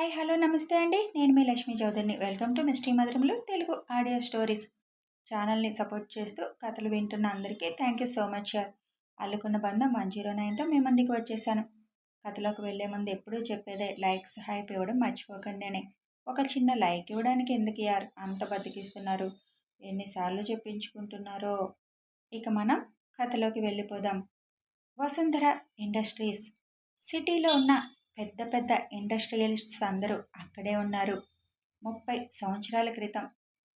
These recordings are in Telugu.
హాయ్! హలో! నమస్తే అండి. నేను మీ లక్ష్మీ చౌదరిని. వెల్కమ్ టు మిస్టరీ మధురములు తెలుగు ఆడియో స్టోరీస్. ఛానల్‌ని సపోర్ట్ చేస్తూ కథలు వింటున్న అందరికీ థ్యాంక్ యూ సో మచ్ యార్. అల్లుకున్న బంధం 109తో మీ ముందుకు వచ్చేసాను. కథలోకి వెళ్ళే ముందు ఎప్పుడూ చెప్పేదే లైక్స్, హైప్ ఇవ్వడం మర్చిపోకండి అని. ఒక చిన్న లైక్ ఇవ్వడానికి ఎందుకు యార్ అంత బతికిస్తున్నారు? ఎన్నిసార్లు చెప్పించుకుంటున్నారో. ఇక మనం కథలోకి వెళ్ళిపోదాం. వసుంధర ఇండస్ట్రీస్. సిటీలో ఉన్న పెద్ద పెద్ద ఇండస్ట్రియలిస్ట్స్ అందరూ అక్కడే ఉన్నారు. 30 సంవత్సరాల క్రితం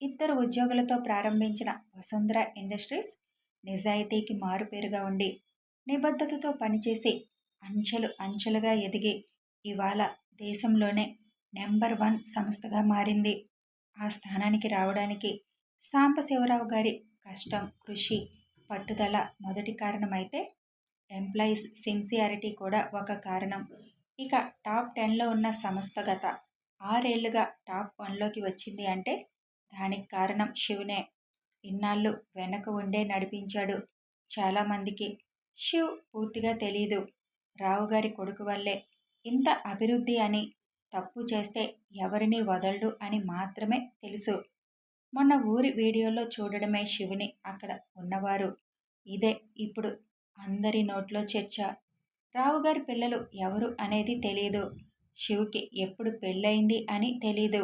ఇద్దరు ఉద్యోగులతో ప్రారంభించిన వసుంధర ఇండస్ట్రీస్ నిజాయితీకి మారుపేరుగా ఉండి, నిబద్ధతతో పనిచేసి అంచెలు అంచెలుగా ఎదిగి ఇవాళ దేశంలోనే నెంబర్ 1 సంస్థగా మారింది. ఆ స్థానానికి రావడానికి సాంబశివరావు గారి కష్టం, కృషి, పట్టుదల మొదటి కారణమైతే ఎంప్లాయీస్ సిన్సియారిటీ కూడా ఒక కారణం. ఇక టాప్ 10లో ఉన్న సంస్థ గత 6 ఏళ్లుగా టాప్ 1లోకి వచ్చింది అంటే దానికి కారణం శివునే. ఇన్నాళ్ళు వెనక ఉండే నడిపించాడు. చాలామందికి శివ్ పూర్తిగా తెలీదు. రావు గారి కొడుకు వల్లే ఇంత అభివృద్ధి అని, తప్పు చేస్తే ఎవరిని వదలడు అని మాత్రమే తెలుసు. మొన్న ఊరి వీడియోలో చూడడమే శివుని అక్కడ ఉన్నవారు. ఇదే ఇప్పుడు అందరి నోట్లో చర్చ. రావుగారి పిల్లలు ఎవరు అనేది తెలీదు. శివుకి ఎప్పుడు పెళ్ళయింది అని తెలీదు.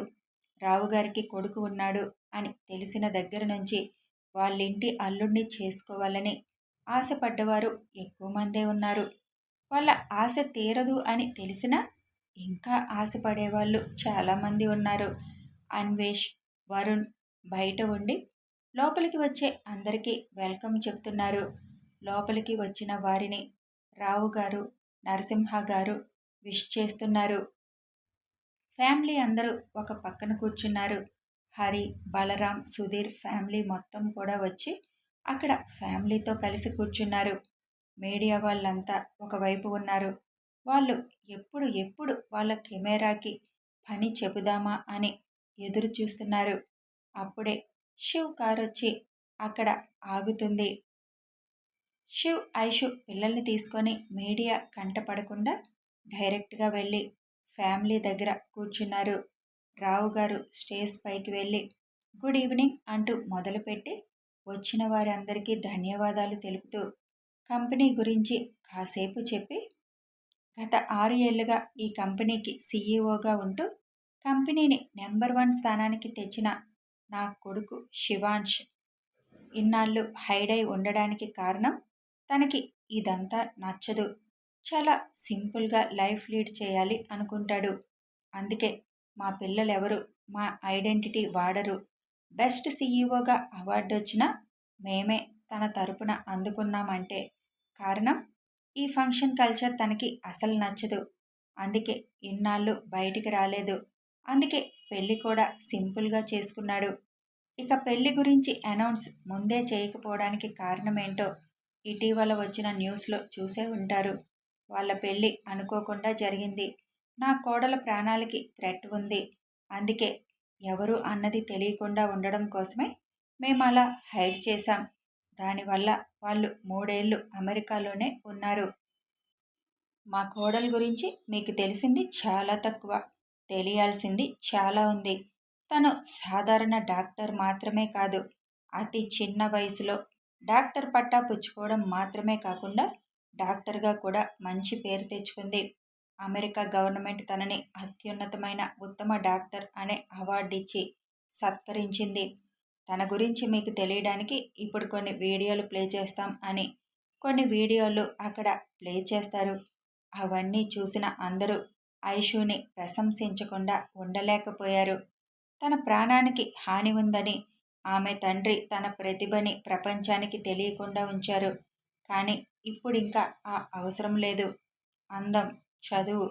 రావుగారికి కొడుకు ఉన్నాడు అని తెలిసిన దగ్గర నుంచి వాళ్ళింటి అల్లుణ్ణి చేసుకోవాలని ఆశపడ్డవారు ఎక్కువ మందే ఉన్నారు. వాళ్ళ ఆశ తీరదు అని తెలిసినా ఇంకా ఆశపడేవాళ్ళు చాలామంది ఉన్నారు. అన్వేష్, వరుణ్ బయట ఉండి లోపలికి వచ్చే అందరికీ వెల్కమ్ చెప్తున్నారు. లోపలికి వచ్చిన వారిని రావు గారు, నరసింహ గారు విష్ చేస్తున్నారు. ఫ్యామిలీ అందరూ ఒక పక్కన కూర్చున్నారు. హరి, బలరాం, సుధీర్ ఫ్యామిలీ మొత్తం కూడా వచ్చి అక్కడ ఫ్యామిలీతో కలిసి కూర్చున్నారు. మీడియా వాళ్ళంతా ఒకవైపు ఉన్నారు. వాళ్ళు ఎప్పుడు ఎప్పుడు వాళ్ళ కెమెరాకి పని చెబుదామా అని ఎదురు చూస్తున్నారు. అప్పుడే శివ్ కారు వచ్చి అక్కడ ఆగుతుంది. శివ్, ఐషు పిల్లల్ని తీసుకొని మీడియా కంటపడకుండా డైరెక్ట్గా వెళ్ళి ఫ్యామిలీ దగ్గర కూర్చున్నారు. రావు గారు స్టేజ్ పైకి వెళ్ళి గుడ్ ఈవినింగ్ అంటూ మొదలుపెట్టి వచ్చిన వారందరికీ ధన్యవాదాలు తెలుపుతూ కంపెనీ గురించి కాసేపు చెప్పి, గత 6 ఏళ్లుగా ఈ కంపెనీకి సీఈఓగా ఉంటూ కంపెనీని నెంబర్ 1 స్థానానికి తెచ్చిన నా కొడుకు శివాంష్ ఇన్నాళ్ళు హైడ్ అయి ఉండడానికి కారణం, తనకి ఇదంతా నచ్చదు. చాలా సింపుల్గా లైఫ్ లీడ్ చేయాలి అనుకుంటాడు. అందుకే మా పిల్లలెవరు మా ఐడెంటిటీ వాడరు. బెస్ట్ సీఈఓగా అవార్డు వచ్చినా మేమే తన తరపున అందుకున్నామంటే కారణం, ఈ ఫంక్షన్ కల్చర్ తనకి అసలు నచ్చదు. అందుకే ఇన్నాళ్ళు బయటికి రాలేదు. అందుకే పెళ్ళి కూడా సింపుల్గా చేసుకున్నాడు. ఇక పెళ్లి గురించి అనౌన్స్ ముందే చేయకపోవడానికి కారణమేంటో ఇటీవల వచ్చిన న్యూస్లో చూసే ఉంటారు. వాళ్ళ పెళ్ళి అనుకోకుండా జరిగింది. నా కోడల ప్రాణాలకి థ్రెట్ ఉంది. అందుకే ఎవరు అన్నది తెలియకుండా ఉండడం కోసమే మేము అలా హైడ్ చేశాం. దానివల్ల వాళ్ళు 3 ఏళ్ళు అమెరికాలోనే ఉన్నారు. మా కోడల గురించి మీకు తెలిసింది చాలా తక్కువ. తెలియాల్సింది చాలా ఉంది. తను సాధారణ డాక్టర్ మాత్రమే కాదు, అతి చిన్న వయసులో డాక్టర్ పట్టా పుచ్చుకోవడం మాత్రమే కాకుండా డాక్టర్గా కూడా మంచి పేరు తెచ్చుకుంది. అమెరికా గవర్నమెంట్ తనని అత్యున్నతమైన ఉత్తమ డాక్టర్ అనే అవార్డు ఇచ్చి సత్కరించింది. తన గురించి మీకు తెలియడానికి ఇప్పుడు కొన్ని వీడియోలు ప్లే చేస్తాం అని కొన్ని వీడియోలు అక్కడ ప్లే చేస్తారు. అవన్నీ చూసిన అందరూ ఐషుని ప్రశంసించకుండా ఉండలేకపోయారు. తన ప్రాణానికి హాని ఉందని ఆమె తండ్రి తన ప్రతిభని ప్రపంచానికి తెలియకుండా ఉంచారు. కానీ ఇప్పుడింకా ఆ అవసరం లేదు. అందం, చదువు,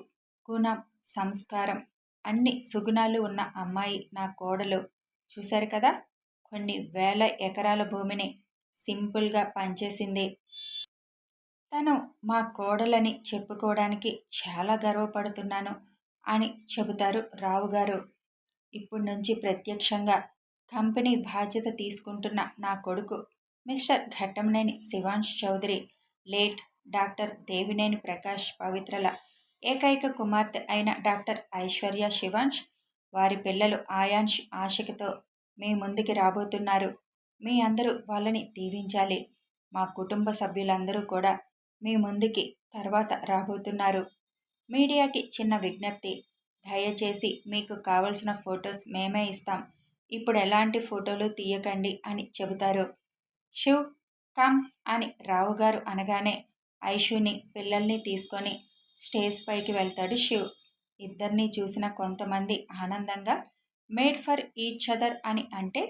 గుణం, సంస్కారం అన్ని సుగుణాలు ఉన్న అమ్మాయి నా కోడలు. చూశారు కదా, కొన్ని వేల ఎకరాల భూమిని సింపుల్గా పంచేసింది. తను మా కోడలని చెప్పుకోవడానికి చాలా గర్వపడుతున్నాను అని చెబుతారు రావు గారు. ఇప్పటి నుంచి ప్రత్యక్షంగా కంపెనీ బాధ్యత తీసుకుంటున్న నా కొడుకు mister Ghattamaneni Shivansh Chowdary, late doctor Devineni Prakash పవిత్రల ఏకైక కుమార్తె అయిన డాక్టర్ ఐశ్వర్య శివాంష్ వారి పిల్లలు ఆయాన్ష్ ఆశికతో మీ ముందుకి రాబోతున్నారు. మీ అందరూ వాళ్ళని దీవించాలి. మా కుటుంబ సభ్యులందరూ కూడా మీ ముందుకి తర్వాత రాబోతున్నారు. మీడియాకి చిన్న విజ్ఞప్తి, దయచేసి మీకు కావలసిన ఫొటోస్ మేమే ఇస్తాం, ఇప్పుడు ఎలాంటి ఫోటోలు తీయకండి అని చెబుతారు. శివ్ కమ్ అని రావుగారు అనగానే ఐషుని పిల్లల్ని తీసుకొని స్టేజ్ పైకి వెళ్తాడు శివ్. ఇద్దరినీ చూసిన కొంతమంది ఆనందంగా మేడ్ ఫర్ ఈచ్ అదర్ అని అంటే,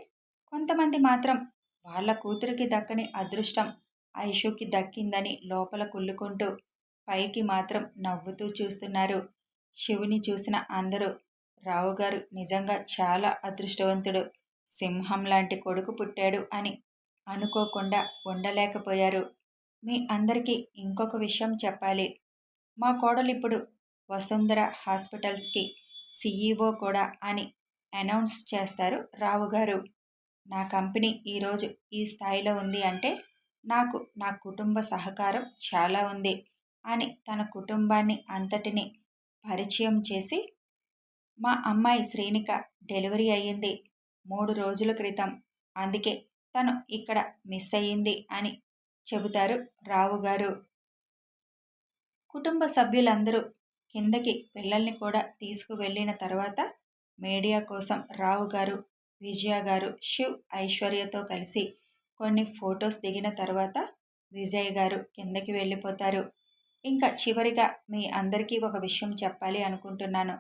కొంతమంది మాత్రం వాళ్ళ కూతురికి దక్కని అదృష్టం ఐషుకి దక్కిందని లోపల కుళ్ళుకుంటూ పైకి మాత్రం నవ్వుతూ చూస్తున్నారు. శివుని చూసిన అందరూ రావుగారు నిజంగా చాలా అదృష్టవంతుడు, సింహం లాంటి కొడుకు పుట్టాడు అని అనుకోకుండా ఉండలేకపోయారు. మీ అందరికీ ఇంకొక విషయం చెప్పాలి. మా కోడలిప్పుడు వసుంధర హాస్పిటల్స్కి సీఈఓ కూడా అని అనౌన్స్ చేస్తారు రావుగారు. నా కంపెనీ ఈరోజు ఈ స్థాయిలో ఉంది అంటే నాకు నా కుటుంబ సహకారం చాలా ఉంది అని తన కుటుంబాన్ని అంతటిని పరిచయం చేసి, మా అమ్మాయి శ్రీనిక డెలివరీ అయ్యింది 3 రోజుల క్రితం, అందుకే తను ఇక్కడ మిస్ అయ్యింది అని చెబుతారు రావుగారు. కుటుంబ సభ్యులందరూ కిందకి పిల్లల్ని కూడా తీసుకువెళ్ళిన తర్వాత మీడియా కోసం రావుగారు, విజయ గారు, శివ్, ఐశ్వర్యతో కలిసి కొన్ని ఫొటోస్ దిగిన తర్వాత విజయ్ గారు కిందకి వెళ్ళిపోతారు. ఇంకా చివరిగా మీ అందరికీ ఒక విషయం చెప్పాలి అనుకుంటున్నాను.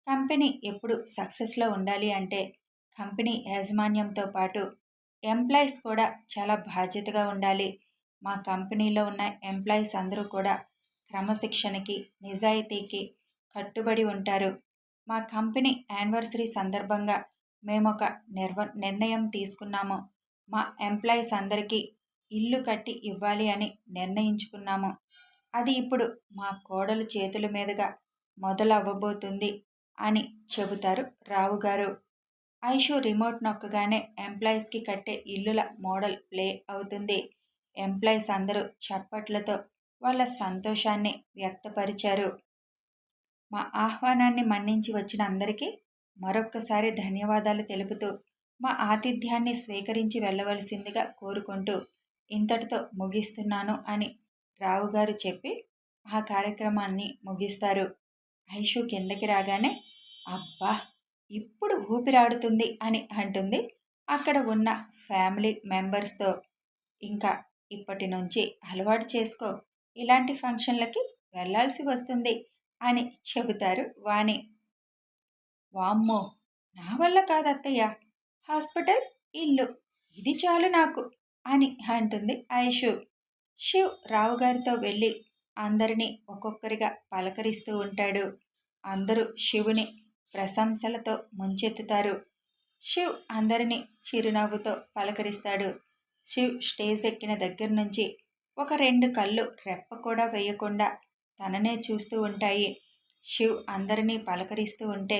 కంపెనీ ఎప్పుడు సక్సెస్లో ఉండాలి అంటే కంపెనీ యాజమాన్యంతో పాటు ఎంప్లాయీస్ కూడా చాలా బాధ్యతగా ఉండాలి. మా కంపెనీలో ఉన్న ఎంప్లాయీస్ అందరూ కూడా క్రమశిక్షణకి, నిజాయితీకి కట్టుబడి ఉంటారు. మా కంపెనీ యానివర్సరీ సందర్భంగా మేమొక నిర్ణయం తీసుకున్నాము. మా ఎంప్లాయీస్ అందరికీ ఇల్లు కట్టి ఇవ్వాలి అని నిర్ణయించుకున్నాము. అది ఇప్పుడు మా కోడలు చేతుల మీదుగా మొదలవ్వబోతుంది అని చెబుతారు రావుగారు. ఐషు రిమోట్ నొక్కగానే ఎంప్లాయీస్కి కట్టే ఇల్లుల మోడల్ ప్లే అవుతుంది. ఎంప్లాయీస్ అందరూ చప్పట్లతో వాళ్ళ సంతోషాన్ని వ్యక్తపరిచారు. మా ఆహ్వానాన్ని మన్నించి వచ్చిన అందరికీ మరొక్కసారి ధన్యవాదాలు తెలుపుతూ మా ఆతిథ్యాన్ని స్వీకరించి వెళ్ళవలసిందిగా కోరుకుంటూ ఇంతటితో ముగిస్తున్నాను అని రావుగారు చెప్పి ఆ కార్యక్రమాన్ని ముగిస్తారు. ఐషు కిందకి రాగానే అబ్బా ఇప్పుడు ఊపిరాడుతుంది అని అంటుంది అక్కడ ఉన్న ఫ్యామిలీ మెంబర్స్తో. ఇంకా ఇప్పటి నుంచి అలవాటు చేసుకో, ఇలాంటి ఫంక్షన్లకి వెళ్ళాల్సి వస్తుంది అని చెబుతారు వాణి. వామ్మో, నా వల్ల కాదత్తయ్య, హాస్పిటల్, ఇల్లు, ఇది చాలు నాకు అని అంటుంది ఐషు. శివ్ రావుగారితో వెళ్ళి అందరినీ ఒక్కొక్కరిగా పలకరిస్తూ ఉంటాడు. అందరూ శివుని ప్రశంసలతో ముంచెత్తుతారు. శివ్ అందరినీ చిరునవ్వుతో పలకరిస్తాడు. శివ్ స్టేజ్ ఎక్కిన దగ్గర నుంచి ఒక 2 కళ్ళు రెప్ప కూడా వేయకుండా తననే చూస్తూ ఉంటాయి. శివ్ అందరినీ పలకరిస్తూ ఉంటే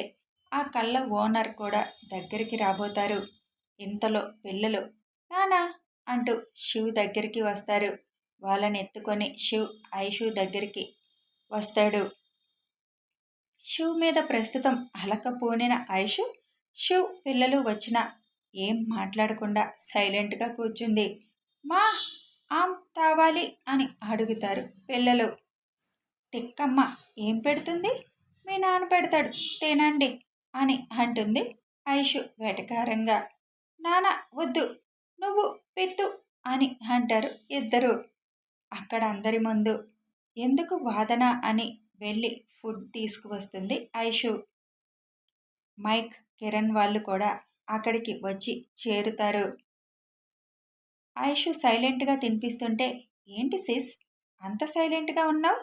ఆ కళ్ళ ఓనర్ కూడా దగ్గరికి రాబోతారు. ఇంతలో పిల్లలు నానా అంటూ శివ్ దగ్గరికి వస్తారు. వాళ్ళని ఎత్తుకొని శివ్ ఐషు దగ్గరికి వస్తాడు. శివ్ మీద ప్రస్తుతం అలకపోనిన ఐషు శివ్ పిల్లలు వచ్చినా ఏం మాట్లాడకుండా సైలెంట్గా కూర్చుంది. మా ఆం తావాలి అని అడుగుతారు పిల్లలు. తిక్కమ్మ ఏం పెడుతుంది, మీ నాన్న పెడతాడు, తినండి అని అంటుంది ఐషు వెటకారంగా. నాన్న వద్దు, నువ్వు పెత్తు అని అంటారు ఇద్దరు. అక్కడ అందరి ముందు ఎందుకు వాదన అని వెళ్ళి ఫుడ్ తీసుకువస్తుంది ఐషు. మైక్, కిరణ్ వాళ్ళు కూడా అక్కడికి వచ్చి చేరుతారు. ఐషు సైలెంట్గా తినిపిస్తుంటే ఏంటి సిస్ అంత సైలెంట్గా ఉన్నావు,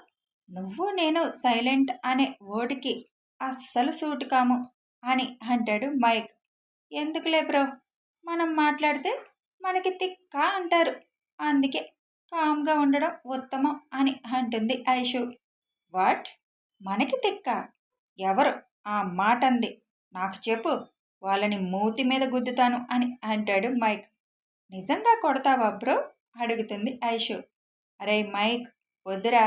నువ్వు నేను సైలెంట్ అనే వర్డ్కి అస్సలు సూటు కాము అని అంటాడు మైక్. ఎందుకులే బ్రో, మనం మాట్లాడితే మనకి తిక్క అంటారు, అందుకే కామ్గా ఉండడం ఉత్తమం అని అంటుంది ఐషు. వాట్, మనకి తిక్క? ఎవరు ఆ మాట అంది, నాకు చెప్పు, వాళ్ళని మూతి మీద గుద్దుతాను అని అంటాడు మైక్. నిజంగా కొడతావా బ్రో అడుగుతుంది ఐషు. అరే మైక్ వద్దురా,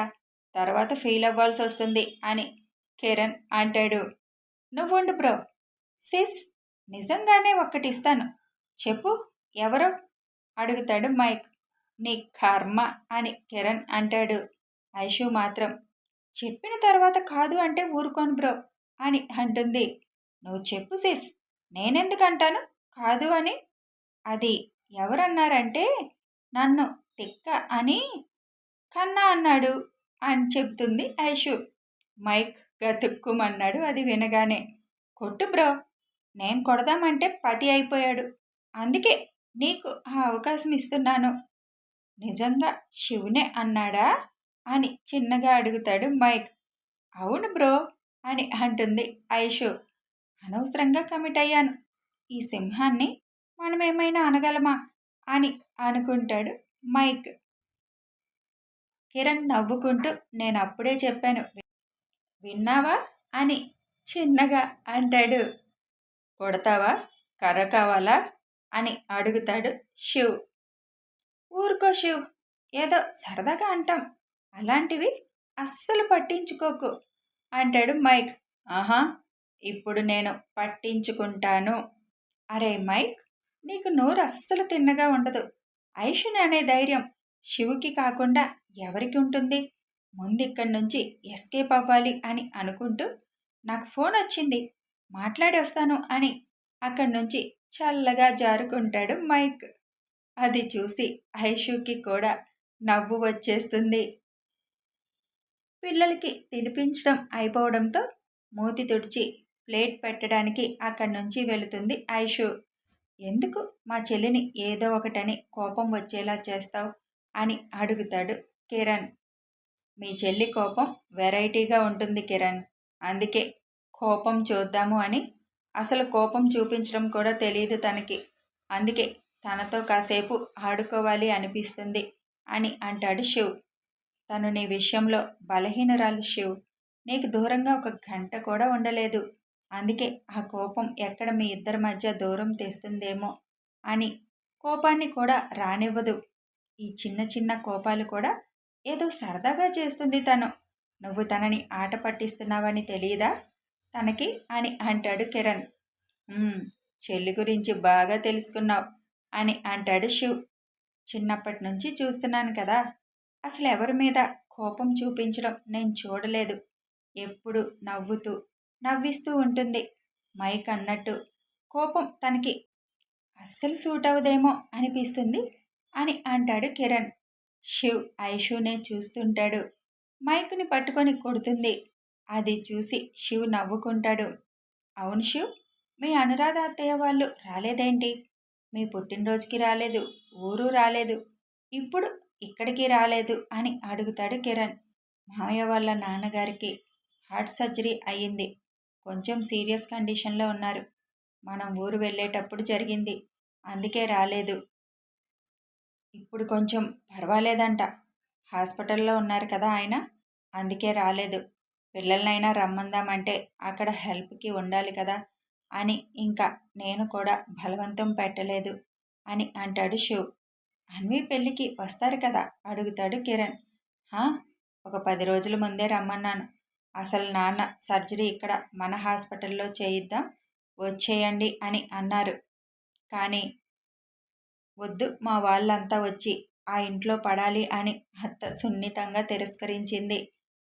తర్వాత ఫీల్ అవ్వాల్సి వస్తుంది అని కిరణ్ అంటాడు. నువ్వుండు బ్రో. సిస్, నిజంగానే ఒక్కటిస్తాను. చెప్పు, ఎవరు అడుగుతాడు మైక్. నీ కర్మ అని కిరణ్ అంటాడు. ఐషు మాత్రం చెప్పిన తర్వాత కాదు అంటే ఊరుకోను బ్రో అని అంటుంది. నువ్వు చెప్పు సిస్, నేనెందుకు అంటాను కాదు అని. అది ఎవరన్నారంటే నన్ను తిక్క అని కన్నా అన్నాడు అని చెబుతుంది ఐషు. మైక్ గతుక్కుమన్నాడు అది వినగానే. కొట్టు బ్రో, నేను కొడదామంటే 10 అయిపోయాడు. అందుకే నీకు ఆ అవకాశం ఇస్తున్నాను. నిజంగా శివునే అన్నాడా అని చిన్నగా అడుగుతాడు మైక్. అవును బ్రో అని అంటుంది ఐషు. అనవసరంగా కమిట్ అయ్యాను. ఈ సింహాన్ని మనమేమైనా అనగలమా అని అనుకుంటాడు మైక్. కిరణ్ నవ్వుకుంటూ నేను అప్పుడే చెప్పాను విన్నావా అని చిన్నగా అంటాడు. కొడతావా, కర్ర కావాలా అని అడుగుతాడు శివ్. ఊరుకో శివ్, ఏదో సరదాగా అంటాం, అలాంటివి అస్సలు పట్టించుకోకు అంటాడు మైక్. ఆహా, ఇప్పుడు నేను పట్టించుకుంటాను. అరే మైక్, నీకు నోరు అస్సలు తిన్నగా ఉండదు. ఐషుని అనే ధైర్యం శివుకి కాకుండా ఎవరికి ఉంటుంది? ముందు ఇక్కడి నుంచి ఎస్కేప్ అవ్వాలి అని అనుకుంటూ నాకు ఫోన్ వచ్చింది, మాట్లాడి వస్తాను అని అక్కడి నుంచి చల్లగా జారుకుంటాడు మైక్. అది చూసి ఐషుకి కూడా నవ్వు వచ్చేస్తుంది. పిల్లలకి తినిపించడం అయిపోవడంతో మూతి తుడిచి ప్లేట్ పెట్టడానికి అక్కడి నుంచి వెళుతుంది ఐషు. ఎందుకు మా చెల్లిని ఏదో ఒకటని కోపం వచ్చేలా చేస్తావు అని అడుగుతాడు కిరణ్. మీ చెల్లి కోపం వెరైటీగా ఉంటుంది కిరణ్, అందుకే కోపం చూద్దాము అని. అసలు కోపం చూపించడం కూడా తెలియదు తనకి, అందుకే తనతో కాసేపు ఆడుకోవాలి అనిపిస్తుంది అని అంటాడు శివ్. తను నీ విషయంలో బలహీనరాలు శివ్, నీకు దూరంగా 1 గంట కూడా ఉండలేదు. అందుకే ఆ కోపం ఎక్కడ మీ ఇద్దరి మధ్య దూరం తెస్తుందేమో అని కోపాన్ని కూడా రానివ్వదు. ఈ చిన్న చిన్న కోపాలు కూడా ఏదో సరదాగా చేస్తుంది తను. నువ్వు తనని ఆట పట్టిస్తున్నావని తెలియదా తనకి అని అంటాడు కిరణ్. చెల్లి గురించి బాగా తెలుసుకున్నావు అని అంటాడు శివ్. చిన్నప్పటి నుంచి చూస్తున్నాను కదా, అసలు ఎవరి మీద కోపం చూపించడం నేను చూడలేదు. ఎప్పుడు నవ్వుతూ నవ్విస్తూ ఉంటుంది. మైక్ అన్నట్టు కోపం తనకి అస్సలు సూట్ అవ్వదేమో అనిపిస్తుంది అని అంటాడు కిరణ్. శివ్ ఐషునే చూస్తుంటాడు. మైక్ని పట్టుకొని కొడుతుంది. అది చూసి శివ్ నవ్వుకుంటాడు. అవును శివ్, మీ అనురాధ అత్తయ్య వాళ్ళు రాలేదేంటి? మీ పుట్టినరోజుకి రాలేదు, ఊరు రాలేదు, ఇప్పుడు ఇక్కడికి రాలేదు అని అడుగుతాడు కిరణ్. మామయ్య వాళ్ళ నాన్నగారికి హార్ట్ సర్జరీ అయ్యింది, కొంచెం సీరియస్ కండిషన్లో ఉన్నారు. మనం ఊరు వెళ్ళేటప్పుడు జరిగింది, అందుకే రాలేదు. ఇప్పుడు కొంచెం పర్వాలేదంట, హాస్పిటల్లో ఉన్నారు కదా ఆయన, అందుకే రాలేదు. పిల్లలనైనా రమ్మందామంటే అక్కడ హెల్ప్కి ఉండాలి కదా అని ఇంకా నేను కూడా బలవంతం పెట్టలేదు అని అంటాడు శివ్. అన్వి పెళ్ళికి వస్తారు కదా అడుగుతాడు కిరణ్. ఒక 10 రోజుల ముందే రమ్మన్నాను. అసలు నాన్న సర్జరీ ఇక్కడ మన హాస్పిటల్లో చేయిద్దాం, వచ్చేయండి అని అన్నారు. కానీ వద్దు, మా వాళ్ళంతా వచ్చి ఆ ఇంట్లో పడాలి అని అత్త సున్నితంగా తిరస్కరించింది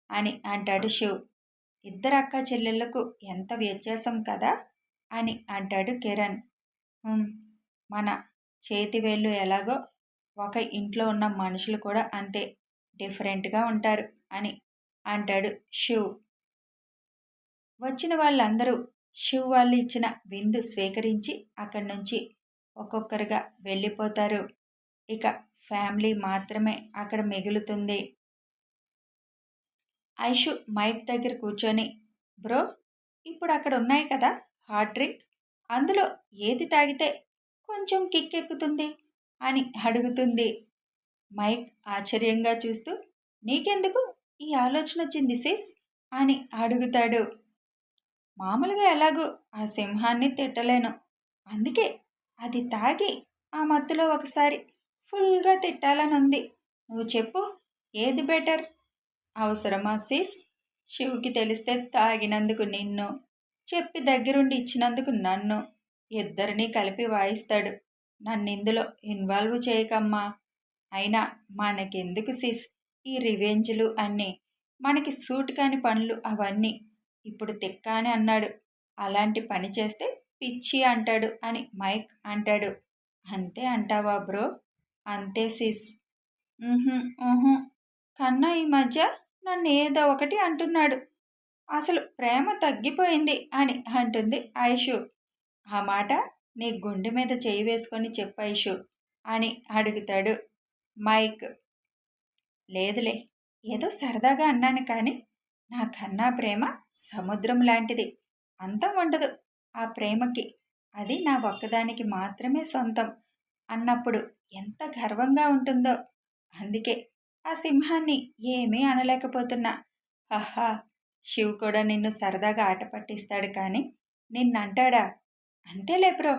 అని అంటాడు శివ్. ఇద్దరు అక్క చెల్లెళ్లకు ఎంత వ్యత్యాసం కదా అని అంటాడు కిరణ్. మన చేతి వేళ్ళు ఎలాగో ఒక ఇంట్లో ఉన్న మనుషులు కూడా అంతే డిఫరెంట్గా ఉంటారు అని అంటాడు శివ్. వచ్చిన వాళ్ళందరూ శివ్ వాళ్ళు ఇచ్చిన విందు స్వీకరించి అక్కడి నుంచి ఒక్కొక్కరుగా వెళ్ళిపోతారు. ఇక ఫ్యామిలీ మాత్రమే అక్కడ మిగులుతుంది. ఐషు మైక్ దగ్గర కూర్చొని, బ్రో, ఇప్పుడు అక్కడ ఉన్నాయి కదా హాట్ డ్రింక్, అందులో ఏది తాగితే కొంచెం కిక్ ఎక్కుతుంది అని అడుగుతుంది. మైక్ ఆశ్చర్యంగా చూస్తూ, నీకెందుకు ఈ ఆలోచన వచ్చింది సిస్ అని అడుగుతాడు. మామూలుగా ఎలాగో ఆ సింహాన్ని తిట్టలేను, అందుకే అది తాగి ఆ మత్తులో ఒకసారి ఫుల్గా తిట్టాలని ఉంది. నువ్వు చెప్పు, ఏది బెటర్ అవసరమా సిస్? శివుకి తెలిస్తే తాగినందుకు నిన్ను, చెప్పి దగ్గరుండి ఇచ్చినందుకు నన్ను, ఇద్దరినీ కలిపి వాయిస్తాడు. నన్నిందులో ఇన్వాల్వ్ చేయకమ్మా. అయినా మనకెందుకు సిస్ ఈ రివెంజ్లు అన్నీ? మనకి సూట్ కాని పనులు అవన్నీ. ఇప్పుడు తిక్క అని అన్నాడు. అలాంటి పని చేస్తే పిచ్చి అంటాడు అని మైక్ అంటాడు. అంతే అంటావా బ్రో? అంతే సిస్. ఊహు. కన్నా ఈ మధ్య నన్ను ఏదో ఒకటి అంటున్నాడు. అసలు ప్రేమ తగ్గిపోయింది అని అంటుంది ఐషు. ఆ మాట నీ గుండె మీద చేయి వేసుకొని చెప్పు ఐషు అని అడుగుతాడు మైక్. లేదులే, ఏదో సరదాగా అన్నాను కానీ నా కన్నా ప్రేమ సముద్రం లాంటిది. అంతం ఉండదు ఆ ప్రేమకి. అది నా ఒక్కదానికి మాత్రమే సొంతం అన్నప్పుడు ఎంత గర్వంగా ఉంటుందో. అందుకే ఆ సింహాన్ని ఏమీ అనలేకపోతున్నా. హహా, శివ్ కూడా నిన్ను సరదాగా ఆట పట్టిస్తాడు కానీ నిన్నంటాడా? అంతేలే బ్రో,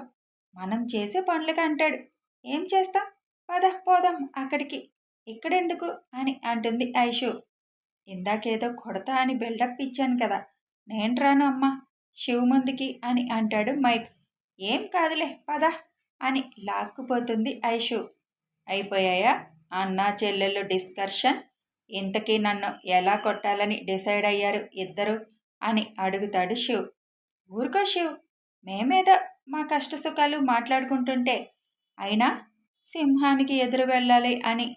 మనం చేసే పనులుగా అంటాడు. ఏం చేస్తాం, పద పోదాం అక్కడికి, ఇక్కడెందుకు అని అంటుంది ఐషు. ఇందాకేదో కొడతా అని బిల్డప్ ఇచ్చాను కదా, నేను రాను అమ్మా శివ్ ముందుకి అని అంటాడు మైక్. ఏం కాదులే పద అని లాక్కుపోతుంది ఐషు. అయిపోయాయా అన్నా చెల్లెళ్ళు డిస్కర్షన్? ఇంతకీ నన్ను ఎలా కొట్టాలని డిసైడ్ అయ్యారు ఇద్దరు అని అడుగుతాడు శివ్. ఊరుకో శివ్, మేమేదో మా కష్టసుఖాలు మాట్లాడుకుంటుంటే, అయినా సింహానికి ఎదురు వెళ్ళాలి అని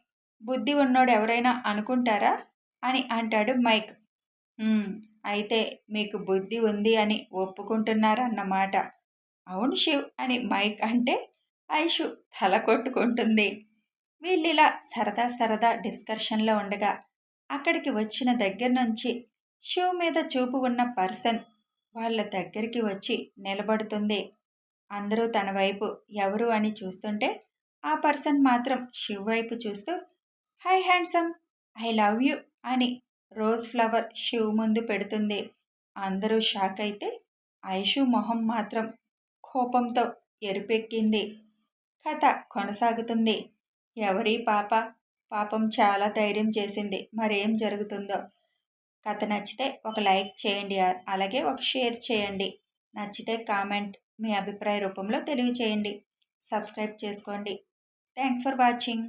బుద్ధి ఉన్నోడు ఎవరైనా అనుకుంటారా అని అంటాడు మైక్. అయితే మీకు బుద్ధి ఉంది అని ఒప్పుకుంటున్నారన్నమాట. అవును శివ్ అని మైక్ అంటే ఐషు తల కొట్టుకుంటుంది. వీళ్ళిలా సరదా సరదా డిస్కషన్లో ఉండగా అక్కడికి వచ్చిన దగ్గర నుంచి శివ్ మీద చూపు ఉన్న పర్సన్ వాళ్ళ దగ్గరికి వచ్చి నిలబడుతుంది. అందరూ తన వైపు ఎవరు అని చూస్తుంటే ఆ పర్సన్ మాత్రం శివ్ వైపు చూస్తూ high handsome, I love you అని రోజ్ ఫ్లవర్ శివ్ ముందు పెడుతుంది. అందరూ షాక్ అయితే ఐషు మొహం మాత్రం కోపంతో ఎరుపెక్కింది. కథ కొనసాగుతుంది. ఎవరి పాప పాపం చాలా ధైర్యం చేసింది, మరేం జరుగుతుందో. కథ నచ్చితే ఒక లైక్ చేయండి, అలాగే ఒక షేర్ చేయండి. నచ్చితే కామెంట్ మీ అభిప్రాయ రూపంలో తెలియచేయండి. సబ్స్క్రైబ్ చేసుకోండి. Thanks for watching.